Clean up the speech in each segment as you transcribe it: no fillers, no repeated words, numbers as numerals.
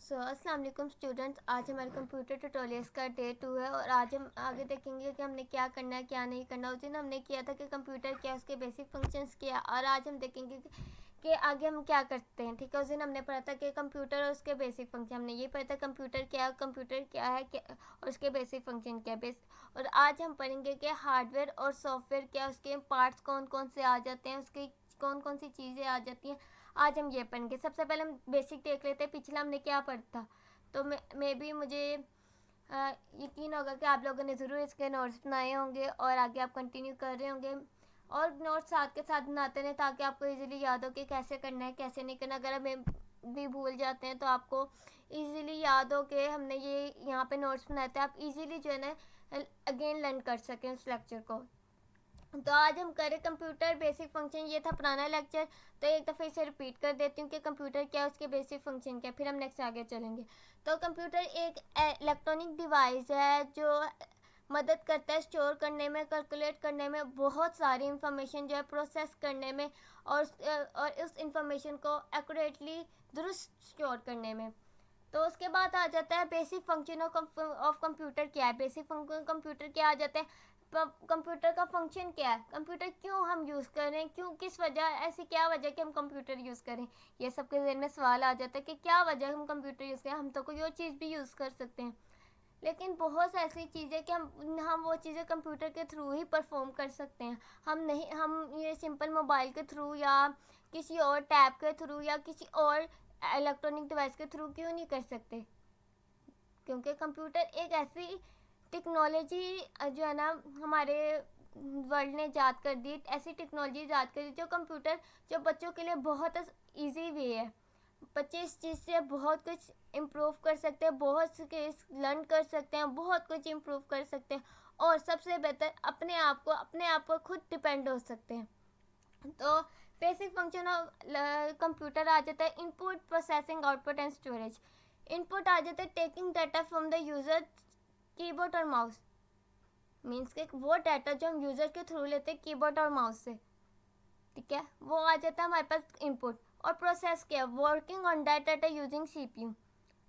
अस्सलाम वालेकुम स्टूडेंट्स। आज हमारे कंप्यूटर ट्यूटोरियल्स का डे 2 है और आज हम आगे देखेंगे कि हमने क्या करना है क्या नहीं करना। उस दिन हमने किया था कि कंप्यूटर क्या, उसके बेसिक फंक्शंस क्या, और आज हम देखेंगे कि आगे हम क्या करते हैं। ठीक है, उस दिन हमने पढ़ा था कि कंप्यूटर और उसके बेसिक फंक्शन, हमने ये पढ़ा था कंप्यूटर क्या है क्या और उसके बेसिक फंक्शन क्या और आज हम पढ़ेंगे कि हार्डवेयर और सॉफ्टवेयर क्या, उसके पार्ट्स कौन कौन से आ जाते हैं, उसकी कौन कौन सी चीज़ें आ जाती हैं। आज हम ये पढ़ेंगे। सबसे पहले हम बेसिक देख लेते हैं, पिछला हमने क्या पढ़ा था। तो मुझे यकीन होगा कि आप लोगों ने ज़रूर इसके नोट्स बनाए होंगे और आगे आप कंटिन्यू कर रहे होंगे और नोट्स साथ के साथ बनाते रहें ताकि आपको इजीली याद हो कि कैसे करना है कैसे नहीं करना। अगर हमें भी भूल जाते हैं तो आपको इजीली याद हो कि हमने ये यहाँ पे नोट्स बनाए थे, आप इजीली जो है ना अगेन लर्न कर सकें उस लेक्चर को। तो आज हम करें कंप्यूटर बेसिक फंक्शन। ये था पुराना लेक्चर, तो एक दफ़ा इसे रिपीट कर देती हूँ कि कंप्यूटर क्या है, उसके बेसिक फंक्शन क्या, फिर हम नेक्स्ट आगे चलेंगे। तो कंप्यूटर एक इलेक्ट्रॉनिक डिवाइस है जो मदद करता है स्टोर करने में, कैलकुलेट करने में, बहुत सारी इंफॉर्मेशन जो है प्रोसेस करने में और उस इंफॉर्मेशन को एक्यूरेटली दुरुस्त स्टोर करने में। तो उसके बाद आ जाता है बेसिक फंक्शन ऑफ कंप्यूटर क्या है। बेसिक फंक्शन कंप्यूटर क्या आ जाता है, कंप्यूटर का फंक्शन क्या है, कंप्यूटर क्यों हम यूज़ कर रहे हैं, क्यों, किस वजह, ऐसी क्या वजह कि हम कंप्यूटर यूज़ करें। ये सबके जहन में सवाल आ जाता है कि क्या वजह हम कंप्यूटर यूज़ करें। हम तो कोई और चीज़ भी यूज़ कर सकते हैं, लेकिन बहुत ऐसी चीज़ें कि हम वो चीज़ें कंप्यूटर के थ्रू ही परफॉर्म कर सकते हैं। हम ये सिंपल मोबाइल के थ्रू या किसी और टैब के थ्रू या किसी और इलेक्ट्रॉनिक डिवाइस के थ्रू क्यों नहीं कर सकते, क्योंकि कंप्यूटर एक ऐसी टेक्नोलॉजी जो है ना हमारे वर्ल्ड ने ईजाद कर दी, ऐसी टेक्नोलॉजी ईजाद कर दी जो बच्चों के लिए बहुत इजी वे है। बच्चे इस चीज़ से बहुत कुछ इम्प्रूव कर सकते हैं, बहुत स्किल्स लर्न कर सकते हैं, बहुत कुछ इम्प्रूव कर सकते हैं और सबसे बेहतर अपने आप पर खुद डिपेंड हो सकते हैं। तो बेसिक फंक्शन ऑफ कंप्यूटर आ जाता है input, processing, output and storage. Input आ जाता है taking data from the user keyboard और माउस, मीन्स के वो डाटा जो हम यूज़र के थ्रू लेते हैं कीबोर्ड और माउस से, ठीक है, वो आ जाता है हमारे पास इनपुट। और प्रोसेस क्या, working on that data using CPU,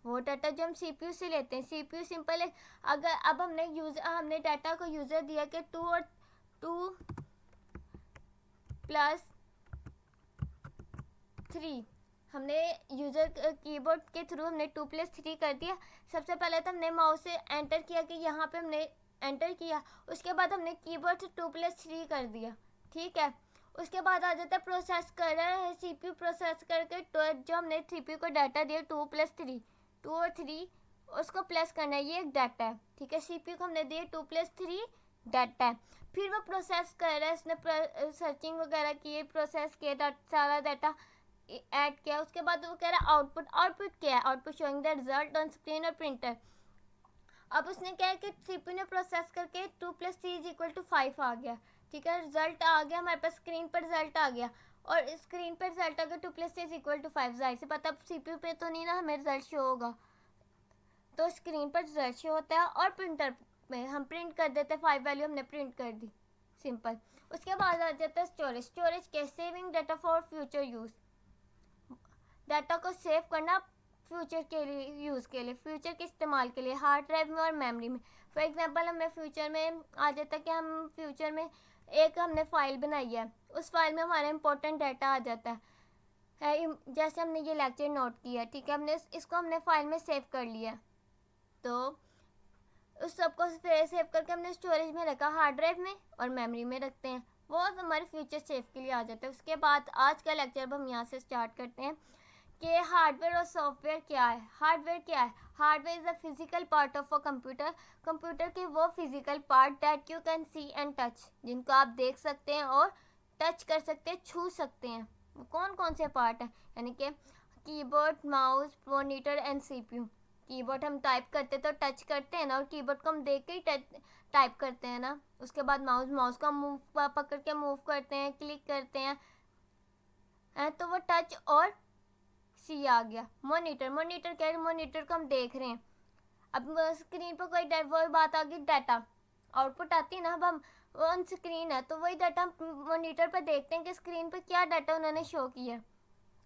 वो डाटा जो हम सीपीयू से लेते हैं। सीपीयू सिंपल है, अगर अब हमने डाटा को यूज़र दिया कि 2+3, हमने यूज़र कीबोर्ड के थ्रू हमने 2+3 कर दिया। सबसे पहले तो हमने माउस से एंटर किया कि यहाँ पे हमने एंटर किया, उसके बाद हमने कीबोर्ड से 2+3 कर दिया, ठीक है। उसके बाद आ जाता है प्रोसेस कर रहा है सीपीयू, प्रोसेस करके जो हमने सीपीयू को डाटा दिया 2+3, 2 और 3 उसको प्लस करना है, ये एक डाटा है, ठीक है। सीपीयू को हमने दिया 2+3 डाटा है, फिर वो प्रोसेस कर रहा है, उसने सर्चिंग वगैरह की, प्रोसेस किया, सारा डाटा ऐड किया। उसके बाद वो कह रहा है आउटपुट क्या है, output showing the result on screen और प्रिंटर। अब उसने क्या है कि सीपीयू ने प्रोसेस करके 2+3=5 आ गया, ठीक है, रिजल्ट आ गया हमारे पास, स्क्रीन पर रिजल्ट आ गया और स्क्रीन पर रिजल्ट आ गया 2+3=5। जाहिर सी बात, अब सीपीयू पे तो नहीं ना हमें रिजल्ट शो होगा, तो स्क्रीन पर रिजल्ट शो होता है और प्रिंटर में हम प्रिंट कर देते हैं, 5 वैल्यू हमने प्रिंट कर दी, सिंपल। उसके बाद आ जाता है स्टोरेज। स्टोरेज के saving data for future use, data को सेव करना फ्यूचर के लिए, यूज़ के लिए, फ्यूचर के इस्तेमाल के लिए, हार्ड ड्राइव में और मेमोरी में। फॉर एग्जांपल हमें फ्यूचर में आ जाता है कि हम फ्यूचर में एक हमने फ़ाइल बनाई है, उस फाइल में हमारा इंपॉर्टेंट डाटा आ जाता है, जैसे हमने ये लेक्चर नोट किया, ठीक है, हमने इसको हमने फ़ाइल में सेव कर लिया, तो उस सबको सेव करके हमने स्टोरेज में रखा, हार्ड ड्राइव में और मेमोरी में रखते हैं, वो हमारे फ्यूचर सेव के लिए आ जाता है। उसके बाद आज का लेक्चर हम यहाँ से स्टार्ट करते हैं कि हार्डवेयर और सॉफ्टवेयर क्या है। हार्डवेयर क्या है, hardware is a physical part of a computer. Computer के वो physical part that you can see and touch, जिनको आप देख सकते हैं और टच कर सकते हैं, छू सकते हैं। वो कौन कौन से पार्ट हैं, यानी कि keyboard, mouse, monitor and CPU. Keyboard हम टाइप करते तो टच करते हैं ना, और कीबोर्ड को हम देख के ही टाइप करते हैं ना। उसके बाद माउस को हम पकड़ के मूव करते हैं, क्लिक करते हैं, तो वो टच और सी आ गया। मॉनिटर क्या है, मॉनिटर को हम देख रहे हैं, अब स्क्रीन पर कोई वो बात आ गई, डाटा आउटपुट आती है ना, अब हम ऑन स्क्रीन है तो वही डाटा हम मॉनिटर पर देखते हैं कि स्क्रीन पर क्या डाटा उन्होंने शो किया,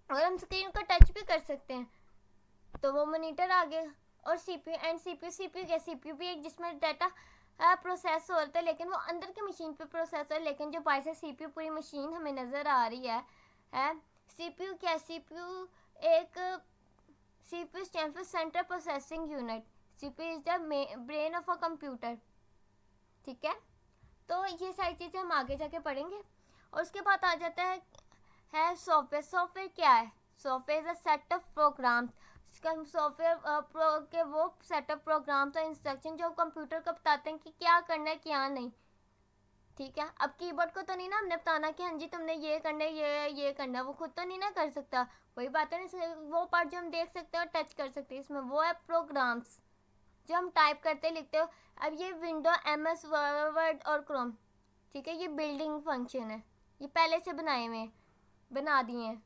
और हम स्क्रीन को टच भी कर सकते हैं, तो वो मॉनिटर आ गया। और सीपीयू एंड सीपीयू क्या, सीपीयू भी एक जिसमें डाटा प्रोसेस होता है, लेकिन वो अंदर की मशीन पे प्रोसेस है, लेकिन जो बाहर से सीपीयू पूरी मशीन हमें नज़र आ रही है सीपीयू क्या, सीपीयू एक CPU stands for Central Processing Unit. CPU is the brain of a computer. ठीक है, तो ये सारी चीज़ें हम आगे जाके पढ़ेंगे। और उसके बाद आ जाता है सॉफ्टवेयर। सॉफ्टवेयर क्या है? Software is a set of programs. Software के वो सेट ऑफ प्रोग्राम्स और इंस्ट्रक्शन जो कंप्यूटर को बताते हैं कि क्या करना है क्या नहीं। ठीक है, अब कीबोर्ड को तो नहीं ना हमने बताना कि हाँ जी तुमने ये करना है, ये करना है, वो खुद तो नहीं ना कर सकता। वही बात है ना, वो पार्ट जो हम देख सकते हैं और टच कर सकते हैं इसमें वो है प्रोग्राम्स जो हम टाइप करते लिखते हो। अब ये विंडो, MS वर्ड और क्रोम, ठीक है, ये बिल्डिंग फंक्शन है, ये पहले से बनाए हुए हैं, बना दिए हैं।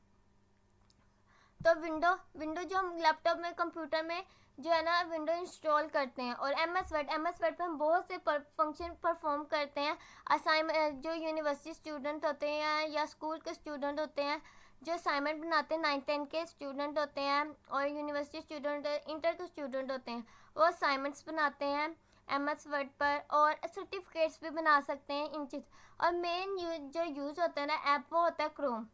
तो विंडो जो हम लैपटॉप में, कंप्यूटर में जो है ना विंडो इंस्टॉल करते हैं। और MS वर्ड पे हम बहुत से फंक्शन परफॉर्म करते हैं। असाइनमेंट जो यूनिवर्सिटी स्टूडेंट होते हैं या स्कूल के स्टूडेंट होते हैं जो असाइनमेंट बनाते हैं, 9-10 के स्टूडेंट होते हैं और यूनिवर्सिटी स्टूडेंट, इंटर के स्टूडेंट होते हैं, वो असाइनमेंट्स बनाते हैं MS वर्ड पर। और सर्टिफिकेट्स भी बना सकते हैं इन चीज़। और मेन जो यूज़ होता है ना ऐप, वो होता है क्रोम।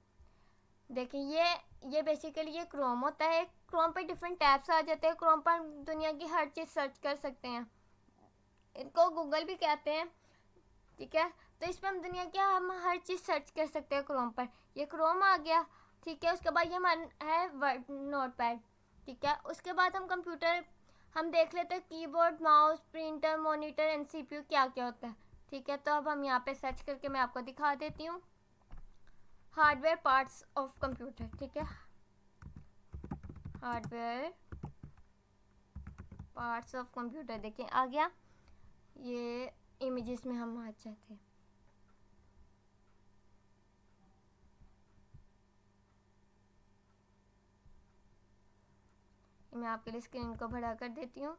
देखिए ये बेसिकली ये क्रोम होता है। क्रोम पे डिफरेंट टैब्स आ जाते हैं। क्रोम पर दुनिया की हर चीज़ सर्च कर सकते हैं, इनको गूगल भी कहते हैं। ठीक है, तो इस पर हम दुनिया की हम हर चीज़ सर्च कर सकते हैं क्रोम पर। ये क्रोम आ गया। ठीक है, उसके बाद ये है वर्ड नोटपैड। ठीक है, उसके बाद हम कंप्यूटर हम देख लेते हैं keyboard, mouse, printer, monitor and CPU क्या क्या होता है। ठीक है, तो अब हम यहाँ पे सर्च करके मैं आपको दिखा देती हूँ। Hardware parts of computer. ठीक है, हार्डवेयर पार्ट्स ऑफ कंप्यूटर, देखिए आ गया। ये इमेजेस में हम आ जाते हैं। मैं आपके लिए स्क्रीन को बड़ा कर देती हूँ।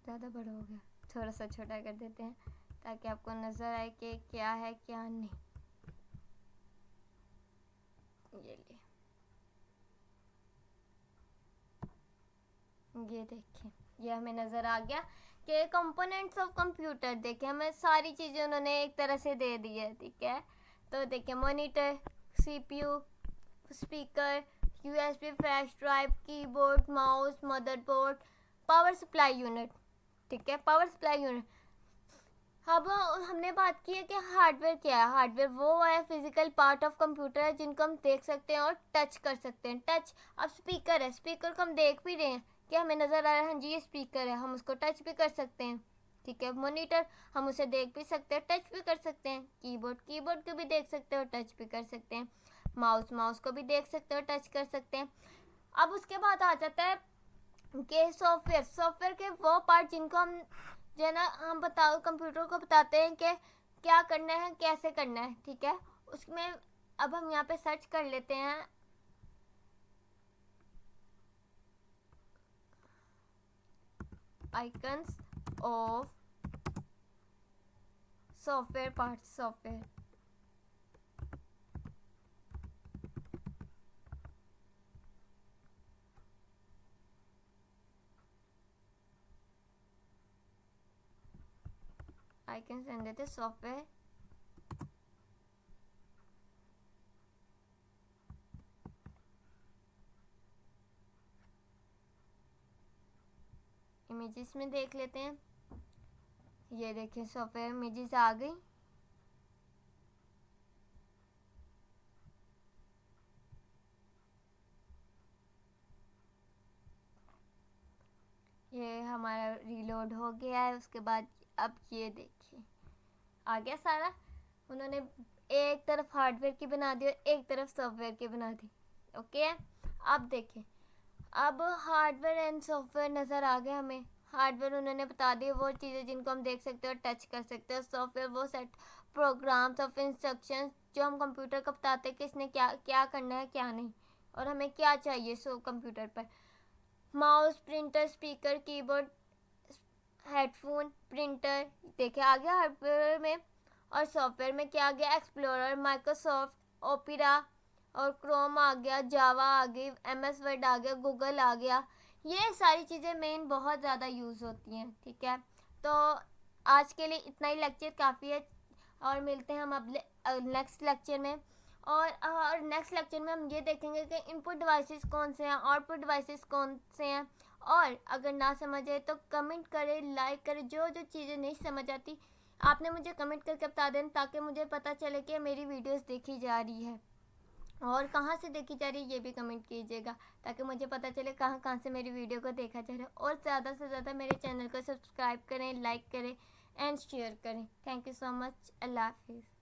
ज़्यादा बड़ा हो गया, थोड़ा सा छोटा कर देते हैं ताकि आपको नज़र आए कि क्या है क्या नहीं। ये देखिए, ये हमें नज़र आ गया कि कंपोनेंट्स ऑफ कंप्यूटर। देखिए हमें सारी चीज़ें उन्होंने एक तरह से दे दी है। ठीक है, तो देखिए monitor, CPU, speaker, USB flash drive, keyboard, mouse, motherboard, power supply unit. ठीक है, पावर सप्लाई यूनिट। अब हमने बात की है कि हार्डवेयर क्या है। हार्डवेयर वो है फिजिकल पार्ट ऑफ कंप्यूटर है जिनको हम देख सकते हैं और टच कर सकते हैं। टच, अब स्पीकर है, स्पीकर को हम देख भी रहे हैं कि हमें नज़र आ रहा है हाँ जी ये स्पीकर है, हम उसको टच भी कर सकते हैं। ठीक है, मॉनिटर हम उसे देख भी सकते हैं, टच भी कर सकते हैं। कीबोर्ड को भी देख सकते हैं और टच भी कर सकते हैं। माउस को भी देख सकते हैं और टच कर सकते हैं। अब उसके बाद आ जाता है कि सॉफ्टवेयर के वो पार्ट जिनको हम जो है ना हम बताओ कंप्यूटर को बताते हैं कि क्या करना है कैसे करना है। ठीक है, उसमें अब हम यहाँ पे सर्च कर लेते हैं icons of software parts. Software icon send देते सॉफ्टवेयर। इमेजेस में देख लेते हैं। ये देखिए सॉफ्टवेयर इमेजेस आ गई। ये हमारा रीलोड हो गया है। उसके बाद अब ये देखिए आ गया सारा। उन्होंने एक तरफ हार्डवेयर की बना दी और एक तरफ सॉफ्टवेयर की बना दी। ओके, अब देखिए अब हार्डवेयर एंड सॉफ्टवेयर नज़र आ गया हमें। हार्डवेयर उन्होंने बता दिए वो चीज़ें जिनको हम देख सकते हैं और टच कर सकते हैं। सॉफ्टवेयर वो सेट प्रोग्राम्स ऑफ इंस्ट्रक्शंस जो हम कंप्यूटर को बताते हैं कि इसने क्या क्या करना है क्या नहीं और हमें क्या चाहिए कंप्यूटर पर। Mouse, printer, speaker, keyboard, headphone, printer. देखिए आ गया हार्डवेयर में। और सॉफ्टवेयर में क्या आ गया, एक्सप्लोरर, माइक्रोसॉफ्ट ओपेरा और क्रोम आ गया, जावा आ गई, MS वर्ड आ गया, गूगल आ गया। ये सारी चीज़ें मेन बहुत ज़्यादा यूज़ होती हैं, ठीक है। तो आज के लिए इतना ही लेक्चर काफ़ी है, और मिलते हैं हम अगले नेक्स्ट लेक्चर में। और नेक्स्ट लेक्चर में हम ये देखेंगे कि इनपुट डिवाइसेस कौन से हैं, आउटपुट डिवाइसेस कौन से हैं। और अगर ना समझ आए तो कमेंट करें, लाइक करें। जो जो चीज़ें नहीं समझ आती आपने मुझे कमेंट करके बता देना, ताकि मुझे पता चले कि मेरी वीडियोस देखी जा रही है, और कहाँ से देखी जा रही है ये भी कमेंट कीजिएगा, ताकि मुझे पता चले कहाँ कहाँ से मेरी वीडियो को देखा जा रहा है। और ज़्यादा से ज़्यादा मेरे चैनल को सब्सक्राइब करें, लाइक करें एंड शेयर करें। Thank you so much. अल्लाह हाफिज़।